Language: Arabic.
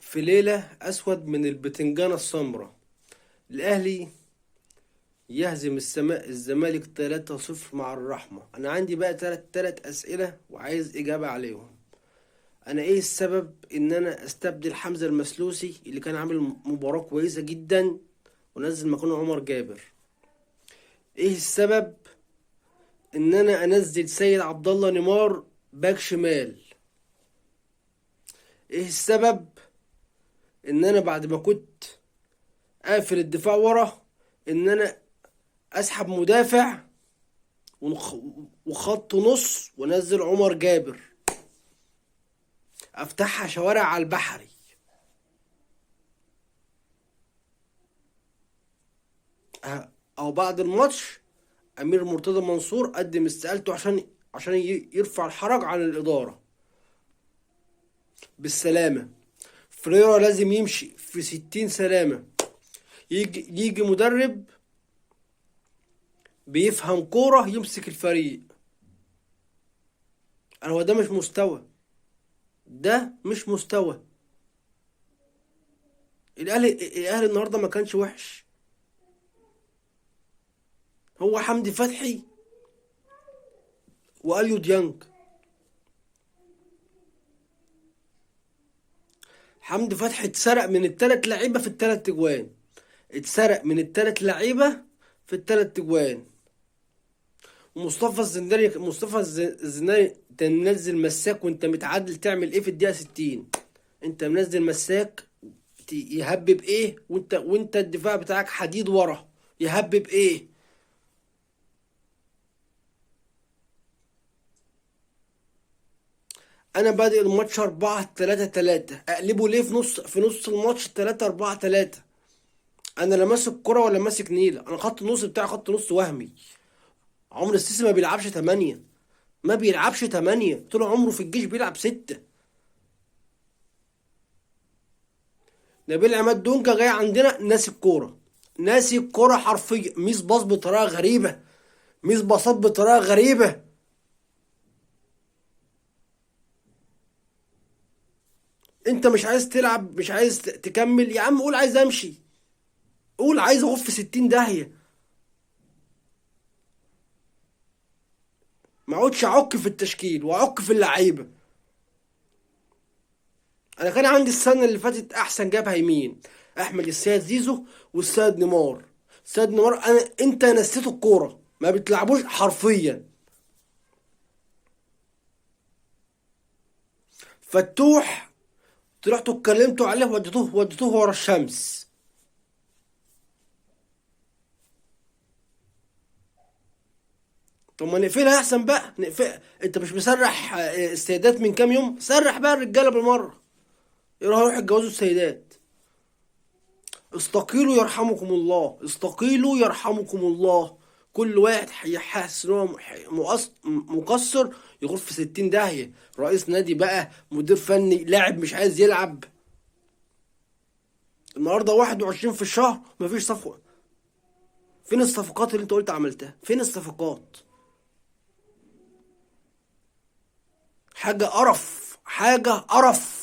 في ليلة أسود من البتنجانة السمراء، الأهلي يهزم الزمالك 3-0 مع الرحمة. أنا عندي بقى تلات أسئلة وعايز إجابة عليهم. أنا إيه السبب إن أنا أستبدل حمزة المسلوسي اللي كان عامل مباراة كويسة جدا ونزل مكانه عمر جابر؟ إيه السبب إن أنا أنزل سيد عبد الله نيمار باك شمال؟ إيه السبب إن أنا بعد ما كنت قافل الدفاع ورا إن أنا اسحب مدافع وخط نص وانزل عمر جابر افتحها شوارع على البحري؟ او بعد الماتش امير مرتضى منصور قدم استقالته عشان يرفع الحرج عن الاداره بالسلامه. فريرا لازم يمشي في 60 سلامه. يجي مدرب بيفهم كوره يمسك الفريق. هو ده مش مستوى، ده مش مستوى. الاهلي النهارده ما كانش وحش. هو حمدي فتحي واليو ديانج. حمدي فتحي اتسرق من التلات لعيبه في التلات اجوان. اتسرق من التلات لعيبه في التلات اجوان. مصطفى الزناري انت منزل مساك وانت متعادل، تعمل ايه في الدقيقه 60؟ انت منزل مساك يهبب ايه وانت الدفاع بتاعك حديد ورا، يهبب ايه؟ انا بادئ الماتش 4-3-3، اقلبه ليه في نص الماتش 3-4-3؟ انا لا ماسك كرة ولا ماسك نيلة، انا خط النص بتاعي خط نص وهمي. عمرو السيسي ما بيلعبش 8، ما بيلعبش 8، طول عمره في الجيش بيلعب 6. نبيل عماد دونجا جاي عندنا ناسي الكورة، ناسي الكورة حرفيا. ميس باص بطريقة غريبة، ميس باصات بطريقة غريبة. انت مش عايز تلعب، مش عايز تكمل يا عم، قول عايز امشي، قول عايز اغف في 60 داهية. ما اقعدش اعك في التشكيل واعك في اللعيبة. انا كان عندي السنه اللي فاتت احسن جبهه يمين، احمد السيد زيزو والسيد نيمار. السيد نيمار انت نسيته الكوره، ما بتلعبوش حرفيا. فتوح طلعتوا اتكلمتوا عليه وديتوه ورا الشمس. طب ما نقفلها احسن بقى، نقفل. انت مش مسرح السيدات من كام يوم؟ سرح بقى الرجاله بالمره، يروحوا يتجوزوا السيدات. استقيلوا يرحمكم الله، استقيلوا يرحمكم الله. كل واحد هيحس ان هو مقصر يغور في 60 داهية. رئيس نادي بقى، مدير فني، لاعب مش عايز يلعب. النهارده 21 في الشهر مفيش صفقة. فين الصفقات اللي انت قلت عملتها؟ فين الصفقات؟ حاجة قرف، حاجة قرف.